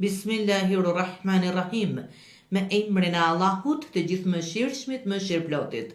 Bismillahirrahmanirrahim. Me emrin e Allahut, të gjithëmëshirshmit, mëshirëplotit.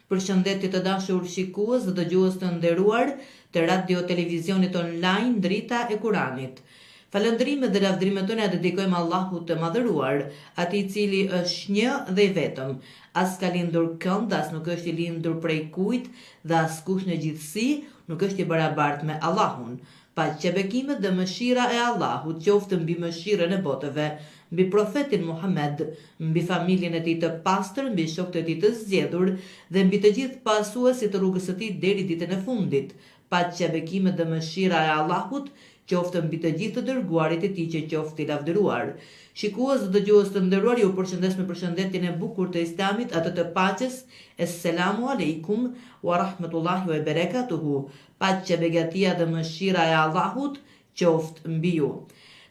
Përshëndetje të dashur shikues dhe dëgjues të nderuar të radio televizionit online Drita e Kuranit. Falëndrimet dhe lavdrimet tona dedikojmë Allahut të madhëruar, atij i cili është një dhe i vetëm. As ka lindur kënd, as nuk është i lindur prej kujt, dhe askush në gjithësi nuk është i barabartë me Allahun. Paqja, bekimet dhe mëshira e Allahut qoftë mbi mëshirën e botëve, mbi profetin Muhammed, mbi familjen e tij të pastër, mbi shokët e tij të zgjedhur dhe mbi të gjithë pasuesit të rrugës së tij deri ditën e fundit. Paqja, bekimet dhe mëshira e Allahut qoftë mbi të gjithë të dërguarit e tij që qoftë i lavdëruar. Shikues dhe dëgjues të nderuar, ju përshëndes me përshëndetjen e bukur të Islamit, atë të paqes. Assalamu alaikum wa rahmatullahi wa barakatuhu. Paqja, begatia dhe mëshira e Allahut qoftë mbi ju.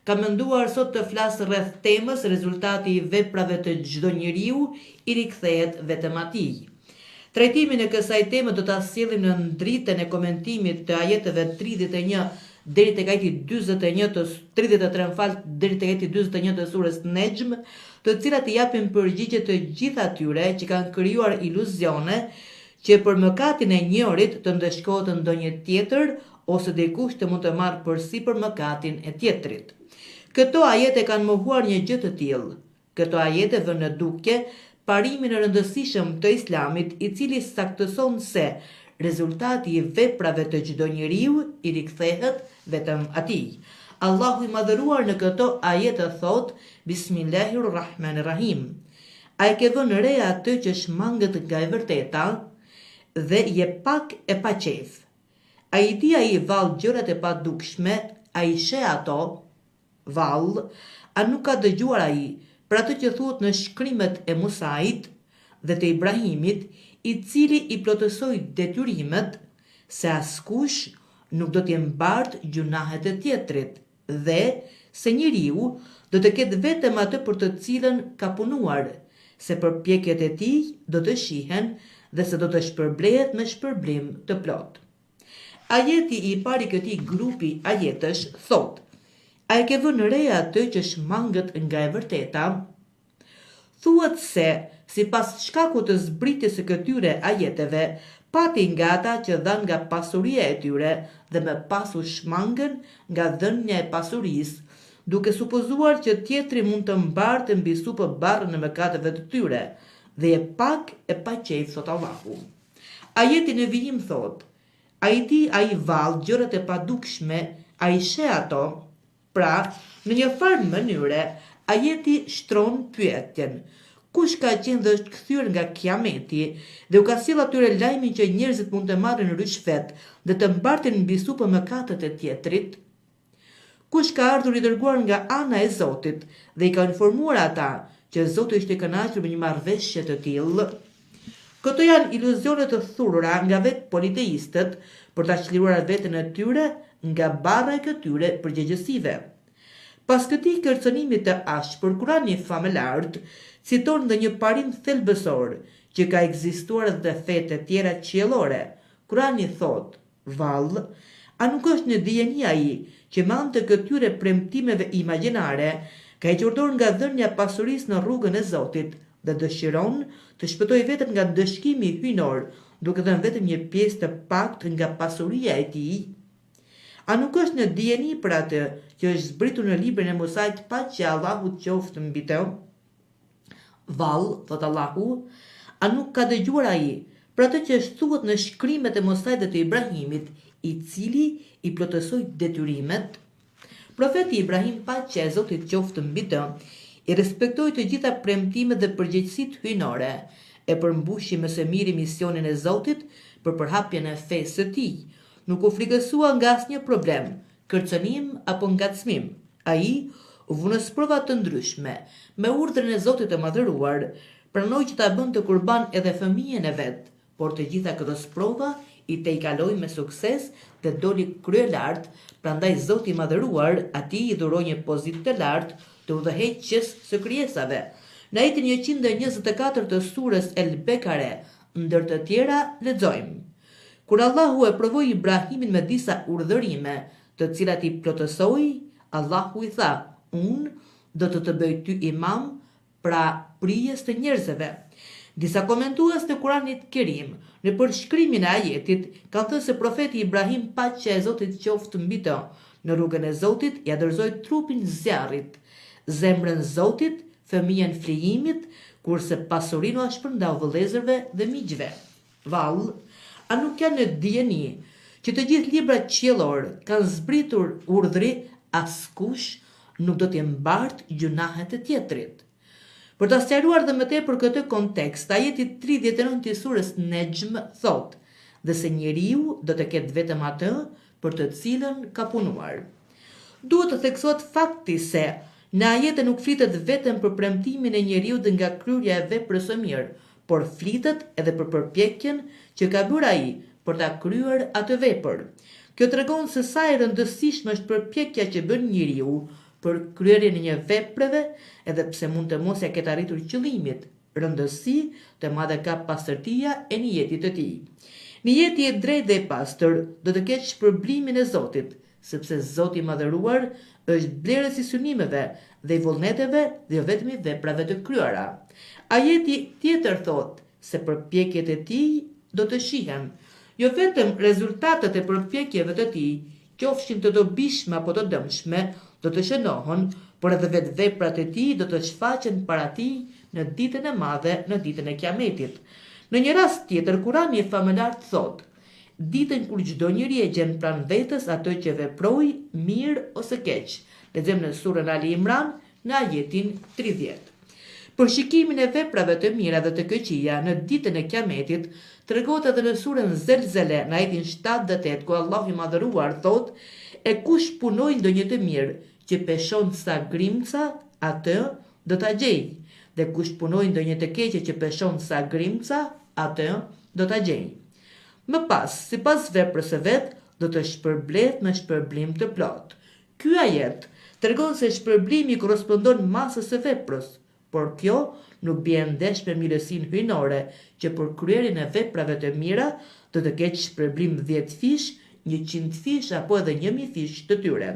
Kam menduar sot të flas rreth temës rezultati i veprave të çdo njeriu i rikthehet vetëm atij. Trajtimin e kësaj teme do ta sjellim në dritën e komentimit të ajeteve 31 deri tek ajeti 41 të 33 deri tek ajeti 41 të surës Nejm, të cilat i japin përgjigje të gjithë atyre që kanë krijuar iluzione që për mëkatin e njërit të ndeshkohet ndonjë tjetër ose dikush të mund të marrë përsipër mëkatin e tjetrit. Këto ajete kanë mohuar një gjë të tillë. Këto ajete vënë në dukje parimin e rëndësishëm të Islamit, i cili saktëson se rezultati i veprave të çdo njeriu i rikthehet vetëm atij. Allahu i madhëruar në këto ajete thot: Bismillahirrahmanirrahim. A e ke vënë re atë që shmangët nga e vërteta dhe je pak e paqef. A i di ai vallë gjërat e padukshme, a i sheh ato vallë, a nuk ka dëgjuar ai për atë që thuhet në shkrimet e Musait dhe të Ibrahimit, i cili i plotësoi detyrimet se askush nuk do t'je mbartë gjunahet e tjetrit dhe se njeriu do të ketë vetëm atë për të cilën ka punuar, se përpjekjet e tij do të shihen dhe se do të shpërblehet me shpërblim të plot. Ajeti i pari këtij grupi ajetësh thot: A e ke vënë re atë që shmangët nga e vërteta? Thuhet se sipas shkakut të zbritjes së këtyre ajeteve, pati nga ata që dhan nga pasuria e tyre dhe më pas u shmangën nga dhënia e pasurisë, duke supozuar që tjetri mund të mbartë mbi supë barrën e mëkateve të tyre, dhe je pak e paqejf, thot Allahu. Ajeti në vijim thot: A i di ai vallë gjërat e padukshme, a i sheh ato. Pra, në një farë mënyre, ajeti shtron pyetjen: kush ka qenë dhe është kthyer nga kiameti dhe u ka sjell atyre lajmin që njerëzit mund të marrin rishfet dhe të mbartin mbi supë mëkatet e tjetrit? Kush ka ardhur i dërguar nga ana e Zotit dhe i ka informuar ata që Zoti është i kënaqur me një marrëveshje të tillë? Këto janë iluzione të thurura nga vetë politeistët për ta çliruar veten e tyre nga barra e këtyre përgjegjësive. Pas këtij kërcënimi të ashpër, Kurani famëlart citon dhe një parim thelbësor që ka ekzistuar dhe fetë e tjera qiellore. Kurani thot: Vallë, a nuk është në dijeni ai që me anë të këtyre premtimeve imagjinare ka hequr dorë nga dhënia e pasurisë në rrugën e Zotit dhe dëshiron të shpëtojë veten nga dëshkimi hyjnor, duke dhënë vetëm një pjesë të paktë nga pasuria e tij? A nuk është në dijeni për atë që është zbritur në librin e Musait, paqja e Allahut qoftë mbi të? Vallë, thot Allahu, a nuk ka dëgjuar ai për atë që thuhet në shkrimet e Musait dhe të Ibrahimit, i cili i plotësoi detyrimet? Profeti Ibrahim, paqja e Zotit qoftë mbi të, i respektoi të gjitha premtimet dhe përgjegjësitë hyjnore, e përmbushi më së miri misionin e Zotit për përhapjen e fesë së tij. Nuk u frikësua nga asnjë problem, kërcënim apo ngacmim. Ai u vënë në prova të ndryshme, me urdhrin e Zotit të madhëruar, pranoi që ta bënte kurban edhe fëmijën e vet, por të gjitha këto sprova i tejkaloi me sukses dhe doli kryelart. Prandaj Zoti i madhëruar atij i dhuroi një pozitë të lartë të udhëheqjes së krijesave. Në ajetin 124 të surës El Bekare, ndër të tjera, lexojmë: Kur Allahu e provoi Ibrahimin me disa urdhërime, të cilat i plotësoi, Allahu i tha: Unë do të bëj ty imam, pra prijes të njerëzve. Disa komentues të Kuranit Kerim në përshkrimin e ajetit kanë thënë se profeti Ibrahim, paqja e Zotit qoftë mbi të, në rrugën e Zotit ja dorëzoi trupin zjarrit, zemrën Zotit, fëmijën flijimit, kurse pasurinë u shpërndau vëllezërve dhe miqve. Vallë, a nuk janë në dijeni që të gjithë librat qiellor kanë zbritur urdhri askush nuk do të mbartë gjunahet e tjetrit. Për ta sqaruar dhe më tepër këtë kontekst, ajeti 39 i surës Nejm thot: "Dhe se njeriu do të ketë vetëm atë për të cilën ka punuar." Duhet të theksohet fakti se në ajete nuk flitet vetëm për premtimin e njeriu dhe nga kryerja e veprës së mirë, por flitet edhe për përpjekjen që ka bërë ai për ta kryer atë vepër. Kjo tregon se sa e rëndësishme është përpjekja që bën njeriu për kryerjen e një vepreve, edhe pse mund të mos ja ketë arritur qëllimit, rëndësi të madhe ka pastërtia e niyetit të tij. Niyeti i drejtë dhe i pastër do të ketë shpërblimin e Zotit, sepse Zoti i madhëruar është blerës i synimeve dhe i vullneteve dhe jo vetëm i veprave të kryera. Ajeti tjetër thot se përpjekjet e tij do të shihen, jo vetëm rezultatet e përpjekjeve të tij, qofshin të dobishme apo të dëmshme, do të shënohen, por edhe vetë veprat e tij do të shfaqen para tij në ditën e madhe, në ditën e Kiametit. Në një rast tjetër, Kurani i famëlar thot: "Ditën kur çdo njeri e gjen pranë vetës atë që veproi, mirë ose keq." Lexojmë në surën Ali Imran në ajetin 30. Për shikimin e veprave të mira dhe të këqija në ditën e Kiametit tregohet edhe në surën Zelzele në ajetin 78, ku Allahu i madhëruar thot: "E kush punoi ndonjë të mirë që peshon sa grimca, atë do ta gjej, dhe kush punoi ndonjë të keqe që peshon sa grimca, atë do ta gjej." Më pas, sipas veprës së vet, do të shpërblet me shpërblim të plot. Ky ajet tregon se shpërblimi korrespondon masës së veprës, por kjo nuk bie ndesh me mirësinë hyjnore, që për kryerjen e veprave të mira do të ketë shpërblim 10 fish, 100 fish apo edhe 1000 fish të tyre.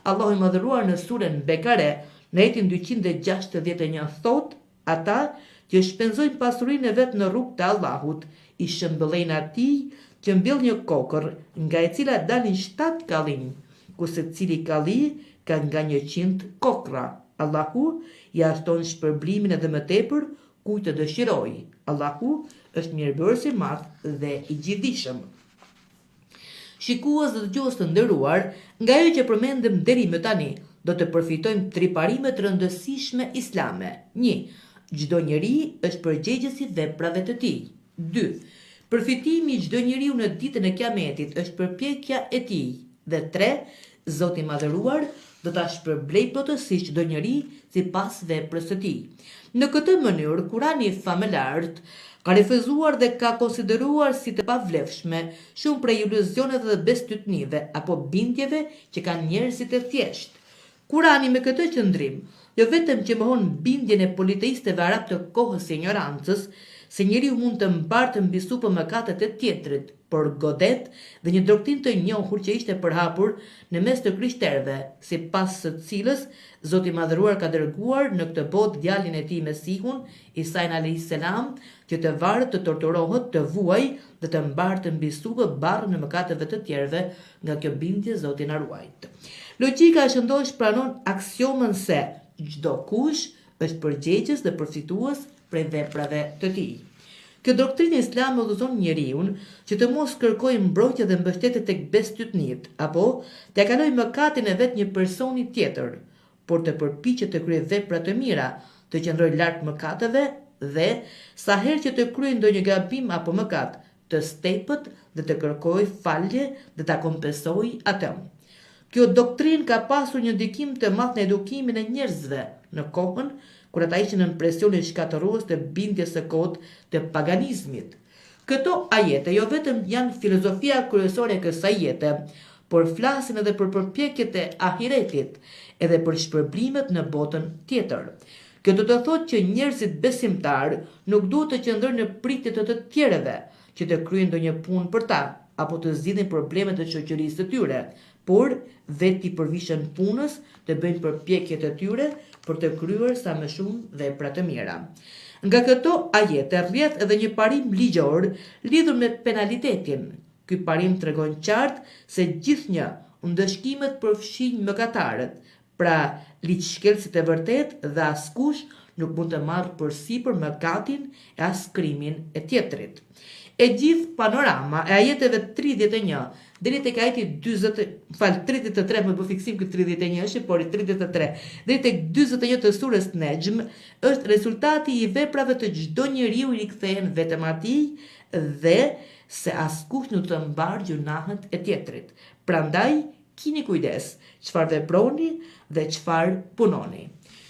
Allahu i madhëruar në surën Bekare, në ajetin 261 thot: "Ata që shpenzojnë pasurinë e vet në rrugë të Allahut, i shëmbëllejnë atij që mbjell një kokër, nga e cila dalin 7 kallinj, ku secili kalli ka nga 100 kokra. Allahu i arton shpërblimin edhe më tepër kujt të dëshirojë. Allahu është mirëbërës i madh dhe i gjithdijshëm." Shikues dhe dëgjues të nderuar, nga ajo që përmendëm deri më tani, do të përfitojmë 3 parime të rëndësishme islame. 1. Çdo njeri është përgjegjës i veprave të tij. 2. Përfitimi i çdo njeriu në ditën e Kiametit është përpjekja e tij. Dhe 3. Zoti i madhëruar do ta shpërblej plotësisht çdo njeri sipas veprës së tij. Në këtë mënyrë, Kurani i famëlart ka refuzuar dhe ka konsideruar si të pavlefshme shumë prej iluzioneve dhe bestytnive apo bindjeve që kanë njerëzit e thjeshtë. Kurani me këtë qëndrim, jo vetëm që mohon bindjen e politeistëve arab të kohës së ignorancës, se njeriu mund të mbartë mbi supë mëkatet e tjetrit, por godet dhe një doktrinë të njohur që ishte përhapur në mes të krishterëve, sipas së cilës Zoti i madhëruar ka dërguar në këtë botë djalin e tij Mesihun, Isain alayhis salam, që të varet, të torturohet, të vuaj dhe të mbartë mbi supë barrën e mëkateve të tjerëve. Nga kjo bindje Zoti na ruajt. Logjika e shëndosh pranon aksiomën se çdo kush është përgjegjës dhe përfitues prej veprave të tij. Kjo doktrinë islame udhëzon njeriu që të mos kërkojë mbrojtje dhe mbështetje tek bestytnit, apo t'ia kalojë mëkatin e vet një personi tjetër, por të përpiqet të kryejë vepra të mira, të qëndrojë larg mëkateve dhe sa herë që të kryejë ndonjë gabim apo mëkat, të stepët dhe të kërkojë falje dhe ta kompensojë atë. Kjo doktrinë ka pasur një ndikim të madh në edukimin e njerëzve në kohën kur ata ishin në presionin shkatërues të bindjes së kohët të paganizmit. Këto ajete jo vetëm janë filozofia kryesore e kësaj jete, por flasin edhe për përpjekjet e ahiretit, edhe për shpërblimet në botën tjetër. Kjo do të thotë që njerëzit besimtar nuk duhet të qëndrojnë në pritje të tjerëve që të kryejnë ndonjë punë për ta, apo të zgjidhin problemet e shoqërisë së tyre, por vetë i përvishën punës të bëjnë përpjekjet e tyre për të kryer sa më shumë vepra të mira. Nga këto ajete rrjedh edhe një parim ligjor lidhur me penalitetin. Ky parim tregon qartë se gjithnjë ndëshkimet përfshin mëkatarët, pra ligjshkelësit e vërtet dhe askush nuk mund të marrë përsipër mëkatin e as krimin e tjetrit. E gjithë panorama e ajeteve 31 deri tek ajeti 33 më bë fiksim këtë 31 është, por i 33 deri tek 41 të surës Nejm është rezultati i veprave të çdo njeriu i rikthehen vetëm atij dhe se askush nuk të mbar gjunahet e tjetrit. Prandaj kini kujdes çfarë veproni dhe çfarë punoni.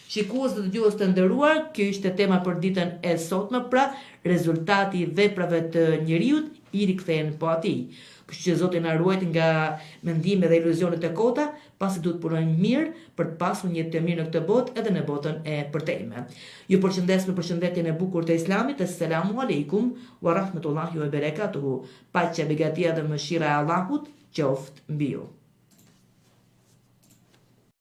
Shikues dhe dëgjues të nderuar, kjo ishte tema për ditën e sotme, pra rezultati i veprave të njeriut i rikthehen po atij. Kështu që Zoti na ruajt nga mendime dhe iluzionet e kota, pasi duhet punojmë mirë për të pasur një jetë të mirë në këtë botë edhe në botën e përtejme. Ju përshëndes me përshëndetjen e bukur të Islamit. Assalamu alaikum wa rahmetullahi wa barakatuhu. Paqja, begatia dhe mëshira e Allahut qoftë mbi ju.